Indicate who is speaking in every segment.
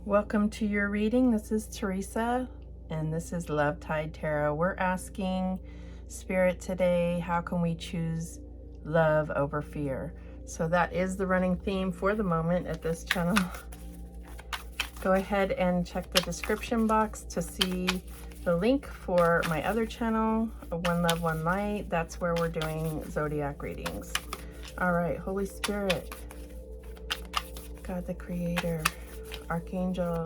Speaker 1: Welcome to your reading. This is Teresa, and this is Love Tide Tarot. We're asking Spirit today, how can we choose love over fear? So that is the running theme for the moment at this channel. Go ahead and check the description box to see the link for my other channel, One Love, One Light. That's where we're doing zodiac readings. All right, Holy Spirit, God the Creator, Archangel,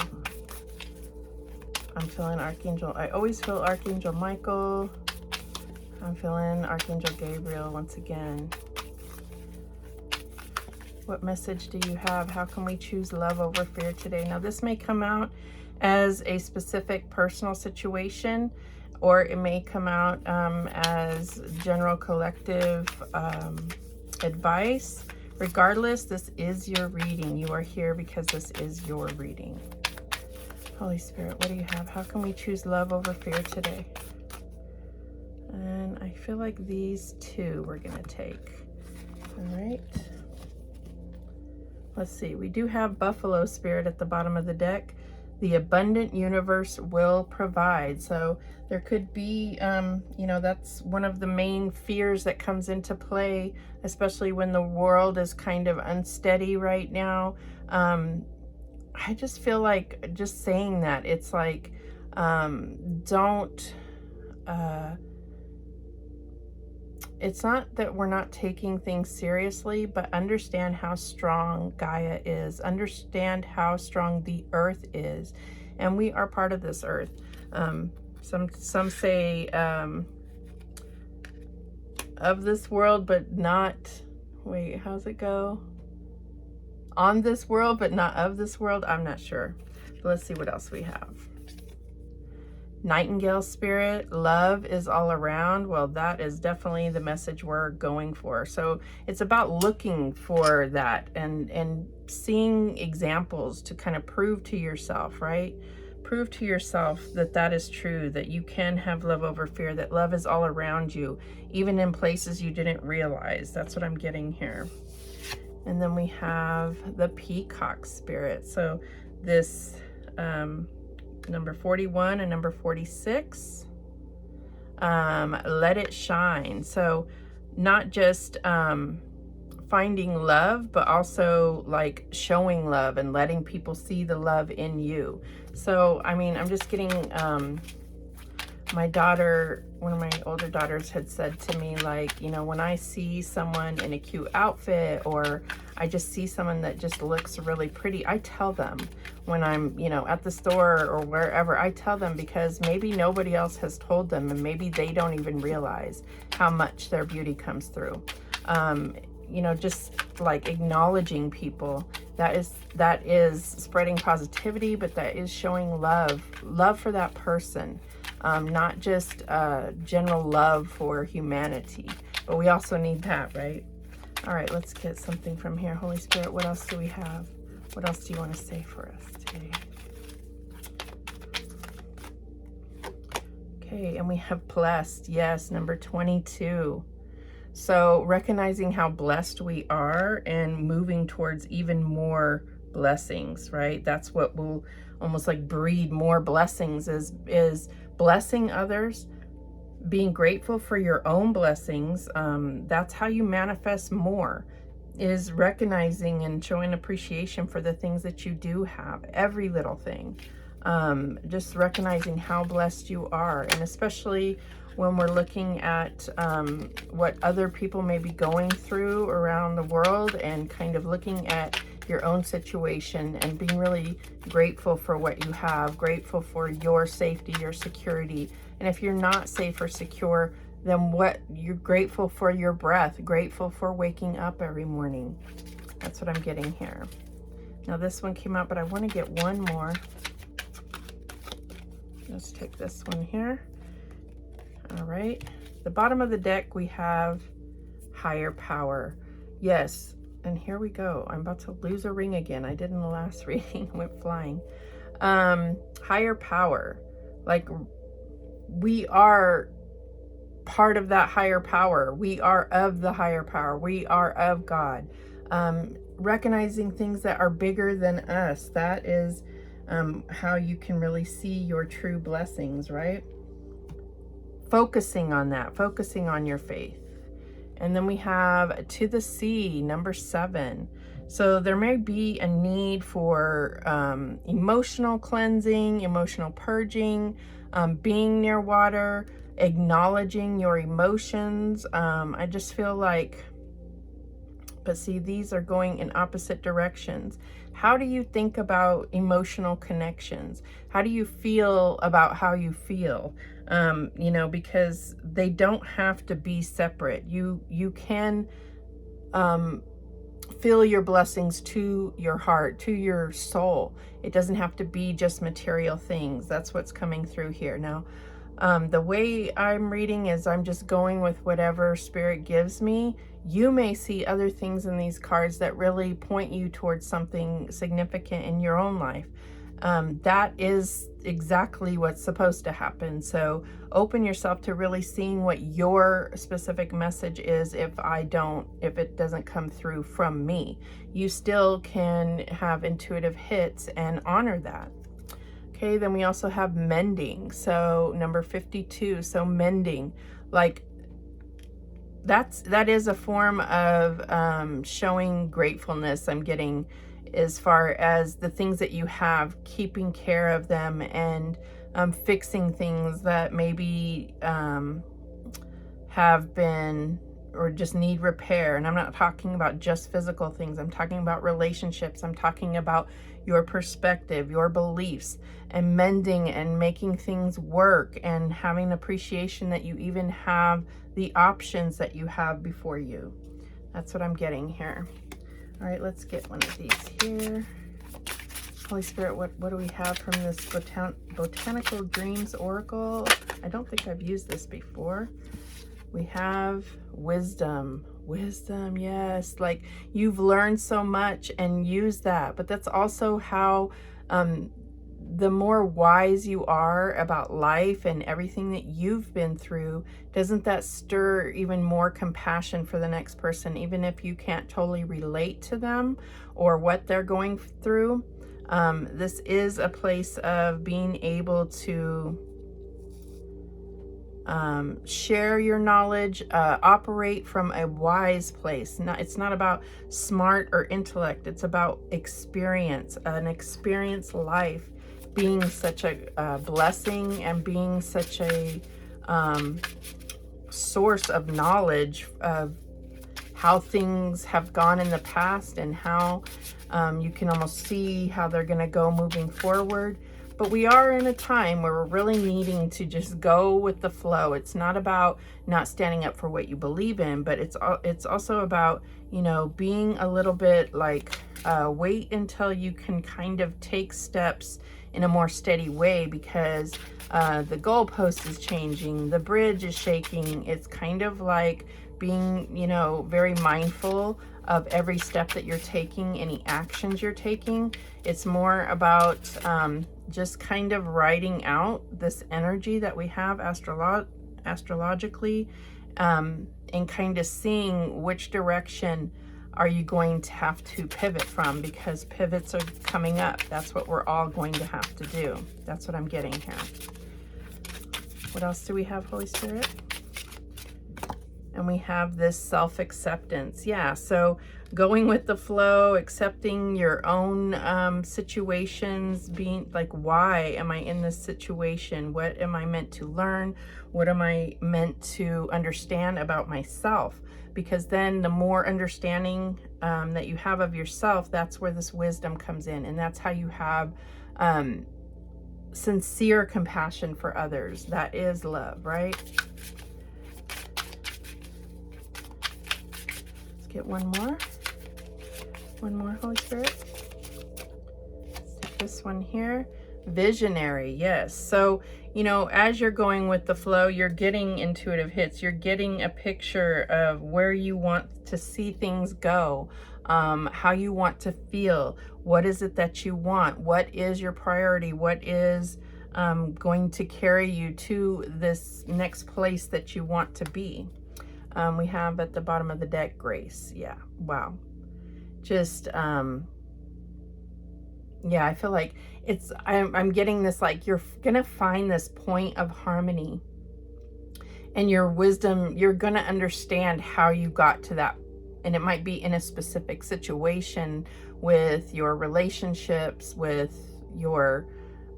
Speaker 1: I'm feeling Archangel, I always feel Archangel Michael. I'm feeling Archangel Gabriel once again. What message do you have? How can we choose love over fear today? Now, this may come out as a specific personal situation, or it may come out as general collective advice. Regardless, this is your reading. You are here because this is your reading. Holy Spirit, what do you have? How can we choose love over fear today? And I feel like these two we're going to take. All right. Let's see. We do have Buffalo Spirit at the bottom of the deck. The abundant universe will provide. So there could be, that's one of the main fears that comes into play, especially when the world is kind of unsteady right now. I just feel like just saying that, it's like, it's not that we're not taking things seriously, but understand how strong Gaia is. Understand how strong the earth is. And we are part of this earth. Some say of this world, but not, wait, how's it go? On this world, but not of this world. I'm not sure. But let's see what else we have. Nightingale Spirit, love is all around. Well, that is definitely the message we're going for. So it's about looking for that and seeing examples to kind of prove to yourself, right? Prove to yourself that that is true, that you can have love over fear, that love is all around you, even in places you didn't realize. That's what I'm getting here. And then we have the Peacock Spirit. So this, number 41 and number 46, let it shine. So not just finding love, but also like showing love and letting people see the love in you. So I mean, I'm just getting my daughter, one of my older daughters had said to me, like, when I see someone in a cute outfit, or I just see someone that just looks really pretty, I tell them when I'm, at the store or wherever, I tell them, because maybe nobody else has told them, and maybe they don't even realize how much their beauty comes through. Just like acknowledging people, that is spreading positivity, but that is showing love for that person. Not just general love for humanity, but we also need that, right? All right, let's get something from here. Holy Spirit, what else do we have? What else do you want to say for us today? Okay, and we have blessed. Yes, number 22. So recognizing how blessed we are and moving towards even more blessings, right? That's what will almost like breed more blessings, is blessing others, being grateful for your own blessings. That's how you manifest more, is recognizing and showing appreciation for the things that you do have, every little thing. Just recognizing how blessed you are, and especially when we're looking at what other people may be going through around the world, and kind of looking at your own situation and being really grateful for what you have, grateful for your safety, your security. And if you're not safe or secure, then what you're grateful for, your breath, grateful for waking up every morning. That's what I'm getting here. Now this one came out, but I want to get one more. Let's take this one here. All right, the bottom of the deck we have higher power. Yes, and here we go. I'm about to lose a ring again. I did in the last reading, went flying. Higher power, like we are part of that higher power. We are of the higher power. We are of God. Recognizing things that are bigger than us. That is how you can really see your true blessings, right? Focusing on that, focusing on your faith. And then we have to the sea, number 7. So there may be a need for emotional cleansing, emotional purging, being near water, acknowledging your emotions. I just feel like, but see, these are going in opposite directions. How do you think about emotional connections? How do you feel about how you feel? You know, because they don't have to be separate. You can feel your blessings to your heart, to your soul. It doesn't have to be just material things. That's what's coming through here. Now, the way I'm reading is I'm just going with whatever Spirit gives me. You may see other things in these cards that really point you towards something significant in your own life. That is exactly what's supposed to happen. So open yourself to really seeing what your specific message is. If it doesn't come through from me, you still can have intuitive hits and honor that. Okay, then we also have mending. So number 52, so mending, like that is a form of showing gratefulness. I'm getting, as far as the things that you have, keeping care of them, and fixing things that maybe have been or just need repair. And I'm not talking about just physical things. I'm talking about relationships. I'm talking about your perspective, your beliefs, and mending and making things work, and having appreciation that you even have the options that you have before you. That's what I'm getting here. All right, let's get one of these here. Holy Spirit, what do we have from this Botanical Dreams Oracle? I don't think I've used this before. We have wisdom. Wisdom, yes. Like, you've learned so much, and use that. But that's also how the more wise you are about life and everything that you've been through, doesn't that stir even more compassion for the next person, even if you can't totally relate to them or what they're going through? This is a place of being able to share your knowledge, operate from a wise place. It's not about smart or intellect. It's about experience, an experienced life, being such a blessing, and being such a source of knowledge of how things have gone in the past, and how you can almost see how they're going to go moving forward. But we are in a time where we're really needing to just go with the flow. It's not about not standing up for what you believe in, but it's also about, you know, being a little bit like, wait until you can kind of take steps in a more steady way, because the goalpost is changing, the bridge is shaking. It's kind of like being, you know, very mindful of every step that you're taking, any actions you're taking. It's more about just kind of writing out this energy that we have astrologically, and kind of seeing which direction are you going to have to pivot from, because pivots are coming up. That's what we're all going to have to do. That's what I'm getting here. What else do we have, Holy Spirit? And we have this self-acceptance. Yeah, so going with the flow, accepting your own situations, being like, why am I in this situation? What am I meant to learn? What am I meant to understand about myself? Because then the more understanding that you have of yourself, that's where this wisdom comes in. And that's how you have sincere compassion for others. That is love, right? Get one more, Holy Spirit. Let's take this one here. Visionary, yes. So, you know, as you're going with the flow, you're getting intuitive hits. You're getting a picture of where you want to see things go, how you want to feel. What is it that you want? What is your priority? What is going to carry you to this next place that you want to be? We have at the bottom of the deck, grace. Yeah, wow. Just, yeah, I feel like I'm getting this, like, you're gonna find this point of harmony, and your wisdom, you're gonna understand how you got to that. And it might be in a specific situation with your relationships, with your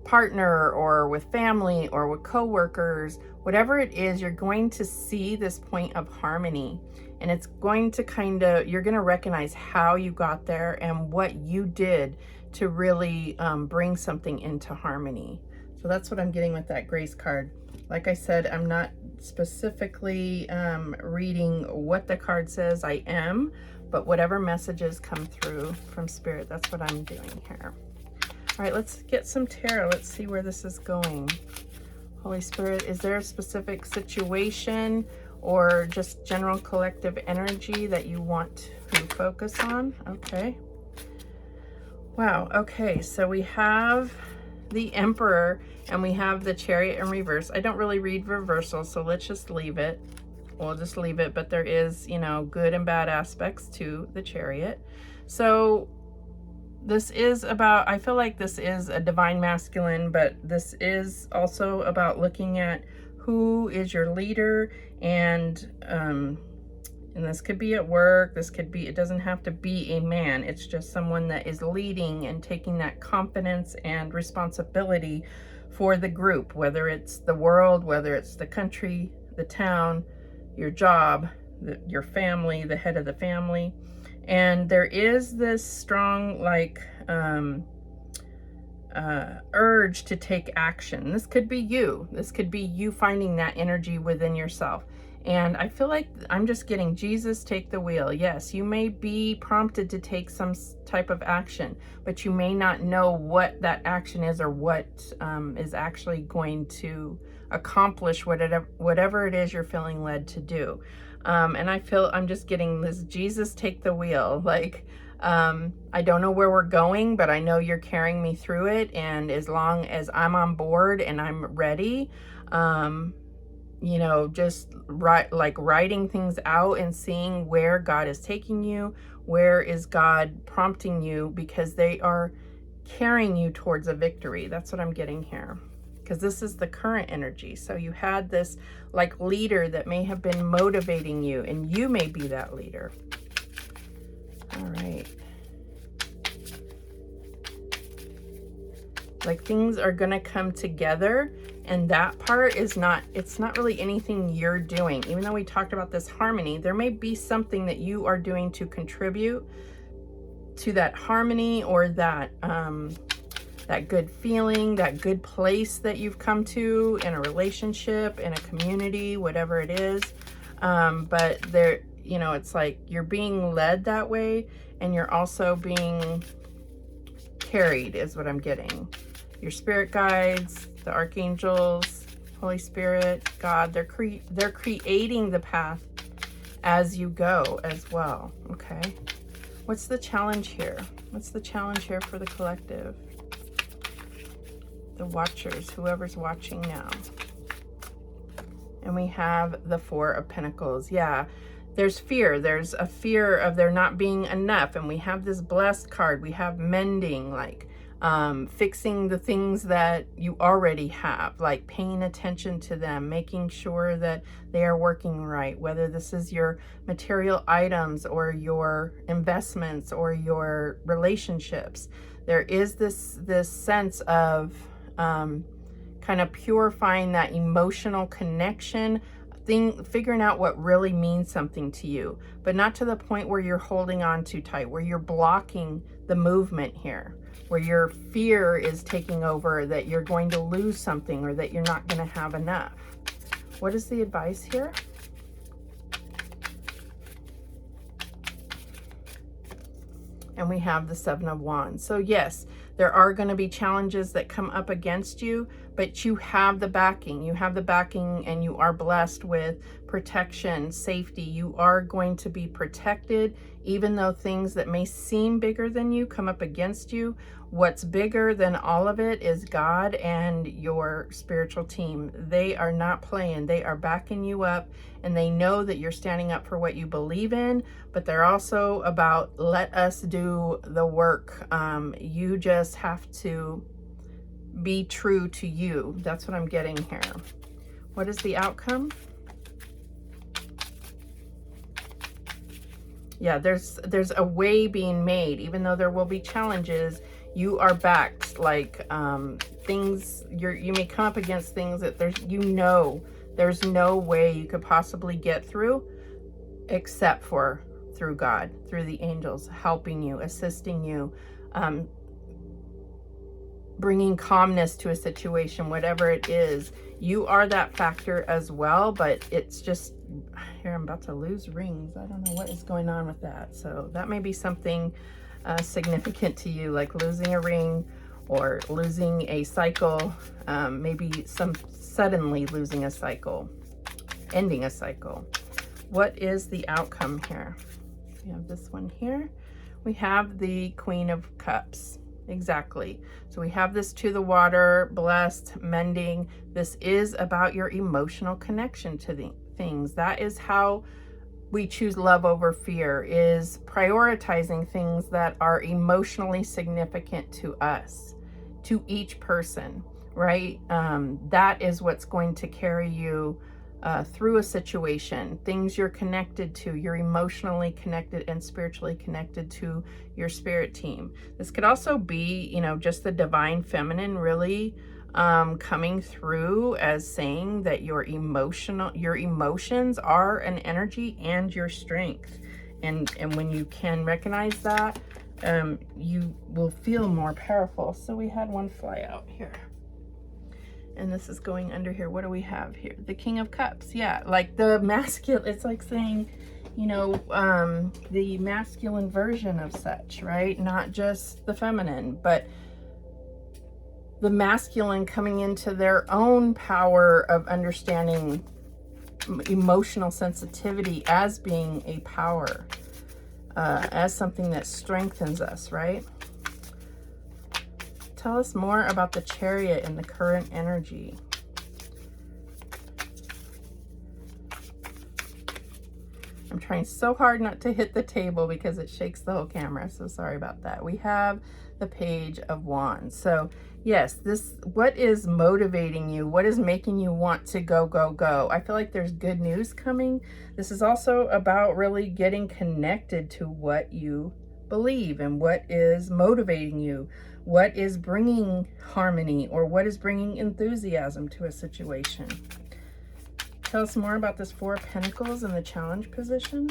Speaker 1: partner, or with family, or with coworkers. Whatever it is, you're going to see this point of harmony, and it's going to you're going to recognize how you got there and what you did to really bring something into harmony. So that's what I'm getting with that grace card. Like I said, I'm not specifically reading what the card says. I am, but whatever messages come through from Spirit, that's what I'm doing here. All right, let's get some tarot. Let's see where this is going. Holy Spirit, is there a specific situation or just general collective energy that you want to focus on? Okay. Wow. Okay, so we have the Emperor and we have the Chariot in reverse. I don't really read reversal, so let's just leave it. We'll just leave it, but there is, you know, good and bad aspects to the Chariot. So this is about, I feel like this is a divine masculine, but this is also about looking at who is your leader, and this could be at work, this could be, it doesn't have to be a man, it's just someone that is leading and taking that confidence and responsibility for the group, whether it's the world, whether it's the country, the town, your job, your family, the head of the family. And there is this strong, like, urge to take action. This could be you. This could be you finding that energy within yourself. And I feel like I'm just getting Jesus, take the wheel. Yes, you may be prompted to take some type of action, but you may not know what that action is, or what is actually going to accomplish whatever it is you're feeling led to do. And I'm just getting this Jesus, take the wheel. Like, I don't know where we're going, but I know you're carrying me through it. And as long as I'm on board and I'm ready, you know, just writing things out and seeing where God is taking you, where is God prompting you, because they are carrying you towards a victory. That's what I'm getting here, because this is the current energy. So you had this, like, leader that may have been motivating you, and you may be that leader. All right. Like, things are going to come together, and that part is not, it's not really anything you're doing. Even though we talked about this harmony, there may be something that you are doing to contribute to that harmony, or that that good feeling, that good place that you've come to in a relationship, in a community, whatever it is. But there, you know, it's like you're being led that way, and you're also being carried, is what I'm getting. Your spirit guides, the archangels, Holy Spirit, God, they're creating the path as you go as well. Okay. What's the challenge here? What's the challenge here for the collective? The watchers, whoever's watching now. And we have the Four of Pentacles. Yeah, there's fear. There's a fear of there not being enough. And we have this blessed card. We have mending, like fixing the things that you already have, like paying attention to them, making sure that they are working right, whether this is your material items or your investments or your relationships. There is this sense of kind of purifying that emotional connection thing, figuring out what really means something to you, but not to the point where you're holding on too tight, where you're blocking the movement here, where your fear is taking over, that you're going to lose something or that you're not going to have enough. What is the advice here? And we have the Seven of Wands. So yes, there are going to be challenges that come up against you, but you have the backing. You have the backing, and you are blessed with protection, safety. You are going to be protected, even though things that may seem bigger than you come up against you. What's bigger than all of it is God and your spiritual team. They are not playing. They are backing you up, and they know that you're standing up for what you believe in, but they're also about, let us do the work. You just have to be true to you. That's what I'm getting here. What is the outcome? Yeah, there's a way being made. Even though there will be challenges, you are backed. Like things, you may come up against things that there's no way you could possibly get through except for through God, through the angels helping you, assisting you, bringing calmness to a situation, whatever it is. You are that factor as well, but it's just, here I'm about to lose rings. I don't know what is going on with that. So that may be something significant to you, like losing a ring or losing a cycle, maybe suddenly losing a cycle, ending a cycle. What is the outcome here? We have this one here. We have the Queen of Cups. Exactly. So we have this to the water, blessed, mending. This is about your emotional connection to the things. That is how we choose love over fear, is prioritizing things that are emotionally significant to us, to each person, right? That is what's going to carry you through a situation, things you're connected to, you're emotionally connected and spiritually connected to your spirit team. This could also be, you know, just the divine feminine really coming through as saying that your emotions are an energy and your strength. And when you can recognize that, you will feel more powerful. So we had one fly out here. And this is going under here. What do we have here? The King of Cups. Yeah, like the masculine, it's like saying, you know, the masculine version of such, right? Not just the feminine, but the masculine coming into their own power of understanding emotional sensitivity as being a power, as something that strengthens us, right? Tell us more about the Chariot and the current energy. I'm trying so hard not to hit the table because it shakes the whole camera, so sorry about that. We have the Page of Wands. So yes, what is motivating you? What is making you want to go, go, go? I feel like there's good news coming. This is also about really getting connected to what you believe and what is motivating you, what is bringing harmony, or what is bringing enthusiasm to a situation. Tell us more about this Four of Pentacles in the challenge position.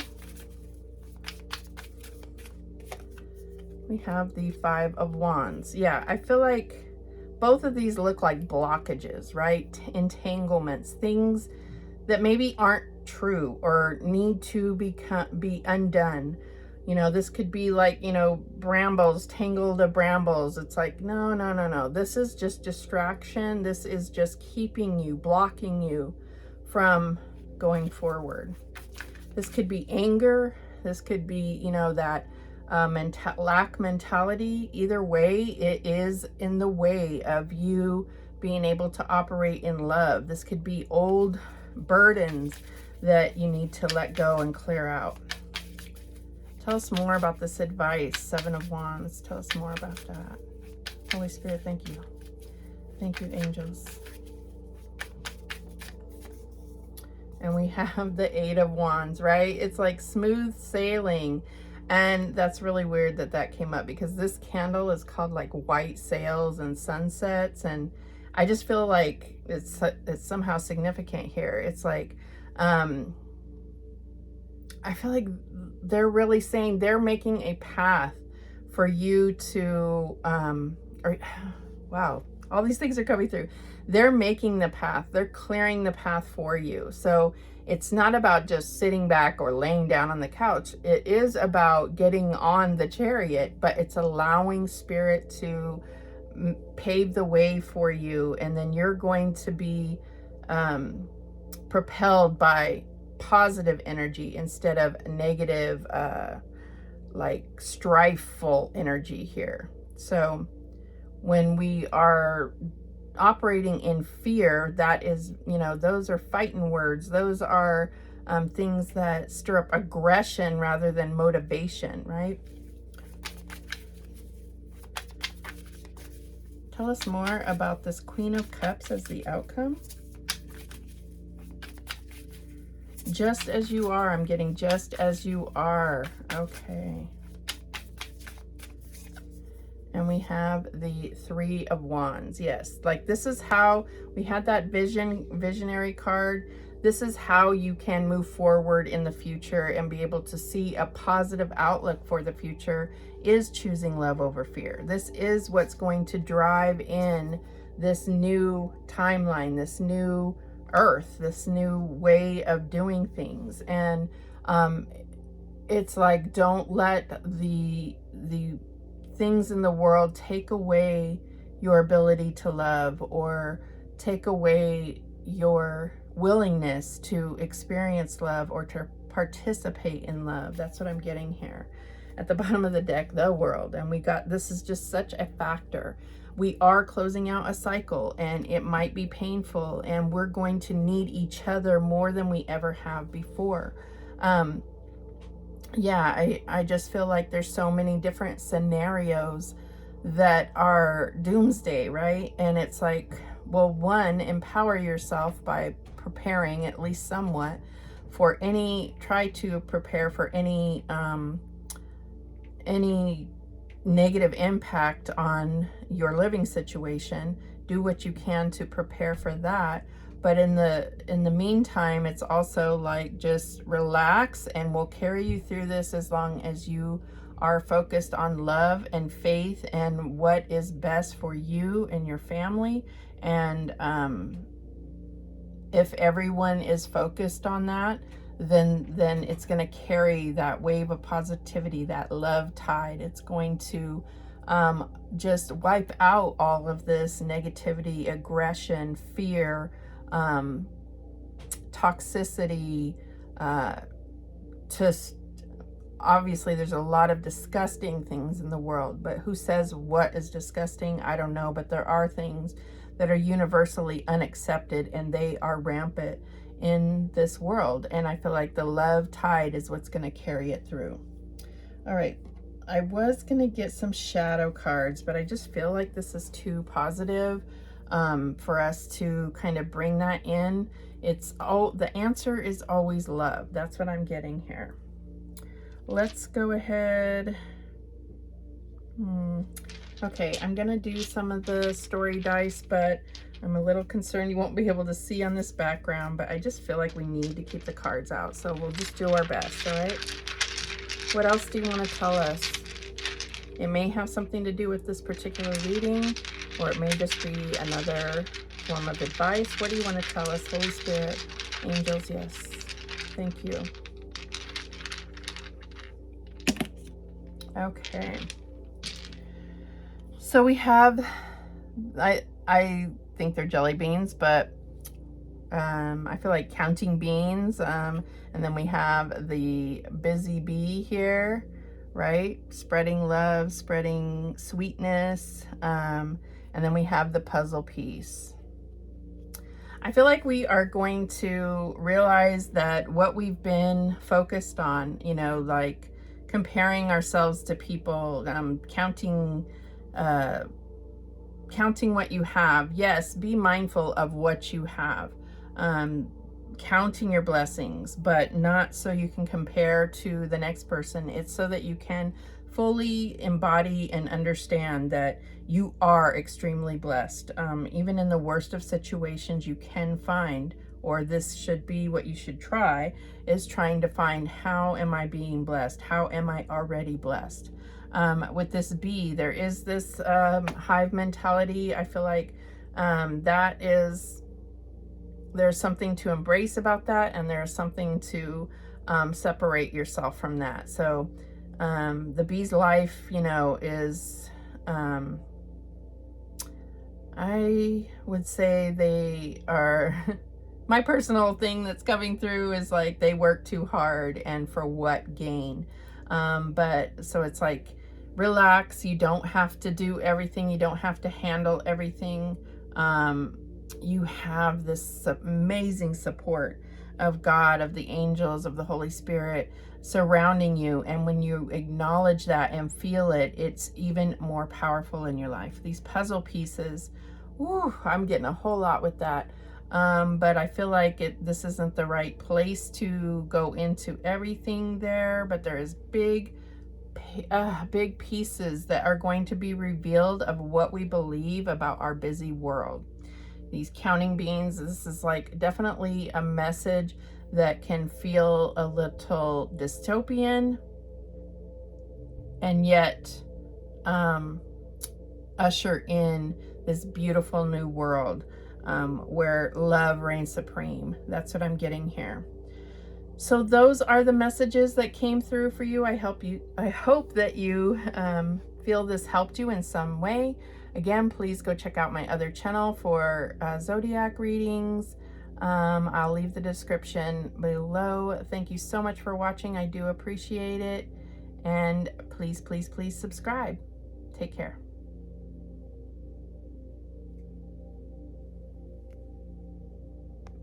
Speaker 1: We have the Five of Wands. Yeah, I feel like both of these look like blockages, right? Entanglements, things that maybe aren't true or need to be undone. You know, this could be like, you know, brambles, tangled of brambles. It's like, no, no, no, no. This is just distraction. This is just keeping you, blocking you from going forward. This could be anger. This could be, you know, that lack mentality. Either way, it is in the way of you being able to operate in love. This could be old burdens that you need to let go and clear out. Tell us more about this advice. Seven of Wands. Tell us more about that. Holy Spirit, thank you. Thank you, angels. And we have the Eight of Wands, right? It's like smooth sailing. And that's really weird that that came up because this candle is called like white sails and sunsets. And I just feel like it's somehow significant here. It's like, I feel like they're really saying they're making a path for you to, wow, all these things are coming through. They're making the path. They're clearing the path for you. So it's not about just sitting back or laying down on the couch. It is about getting on the chariot, but it's allowing Spirit to pave the way for you. And then you're going to be propelled by positive energy instead of negative, like strifeful energy here. So when we are operating in fear, that is, you know, those are fighting words. Those are things that stir up aggression rather than motivation, right? Tell us more about this Queen of Cups as the outcome. Just as you are. I'm getting just as you are. Okay. And we have the Three of Wands. Yes, like this is how we had that visionary card. This is how you can move forward in the future and be able to see a positive outlook for the future, is choosing love over fear. This is what's going to drive in this new timeline, this new earth, this new way of doing things. And it's like, don't let the things in the world take away your ability to love, or take away your willingness to experience love or to participate in love. That's what I'm getting here. At the bottom of the deck, the World. And we got, this is just such a factor. We are closing out a cycle, and it might be painful, and we're going to need each other more than we ever have before. Yeah, I just feel like there's so many different scenarios that are doomsday, right? And it's like, well, one, empower yourself by preparing at least somewhat for try to prepare for any negative impact on your living situation. Do what you can to prepare for that. But in the meantime, it's also like, just relax, and we'll carry you through this as long as you are focused on love and faith and what is best for you and your family. And if everyone is focused on that, then it's going to carry that wave of positivity, that love tide. It's going to just wipe out all of this negativity, aggression, fear, toxicity. Just obviously there's a lot of disgusting things in the world, but who says what is disgusting? I don't know, but there are things that are universally unaccepted, and they are rampant in this world. And I feel like the love tide is what's going to carry it through. All right, I was going to get some shadow cards, but I just feel like this is too positive for us to kind of bring that in. The answer is always love. That's what I'm getting here. Let's go ahead. Okay, I'm gonna do some of the story dice, but I'm a little concerned you won't be able to see on this background, but I just feel like we need to keep the cards out, so we'll just do our best. All right, what else do you want to tell us? It may have something to do with this particular reading, or it may just be another form of advice. What do you want to tell us, Holy Spirit, angels? Yes, thank you. Okay, so we have, I think they're jelly beans, but I feel like counting beans. And then we have the busy bee here, right? Spreading love, spreading sweetness. And then we have the puzzle piece. I feel like we are going to realize that what we've been focused on, you know, like comparing ourselves to people, counting what you have. Yes, be mindful of what you have. Counting your blessings, but not so you can compare to the next person. It's so that you can fully embody and understand that you are extremely blessed. Even in the worst of situations, you can find, or this should be what you should try, is trying to find, how am I being blessed? How am I already blessed? With this bee, there is this hive mentality. I feel like there's something to embrace about that, and there's something to separate yourself from that. So the bee's life, you know, is, I would say they are, my personal thing that's coming through is like they work too hard, and for what gain? But so it's like, relax. You don't have to do everything. You don't have to handle everything. You have this amazing support of God, of the angels, of the Holy Spirit. surrounding you. And when you acknowledge that and feel it, it's even more powerful in your life. These puzzle pieces, whew, I'm getting a whole lot with that. But I feel like this isn't the right place to go into everything there, but there is big pieces that are going to be revealed of what we believe about our busy world. These counting beans, this is like definitely a message that can feel a little dystopian, and yet usher in this beautiful new world where love reigns supreme. That's what I'm getting here. So those are the messages that came through for you. I hope that you feel this helped you in some way. Again, please go check out my other channel for zodiac readings. I'll leave the description below. Thank you so much for watching. I do appreciate it. And please, please, please subscribe. Take care.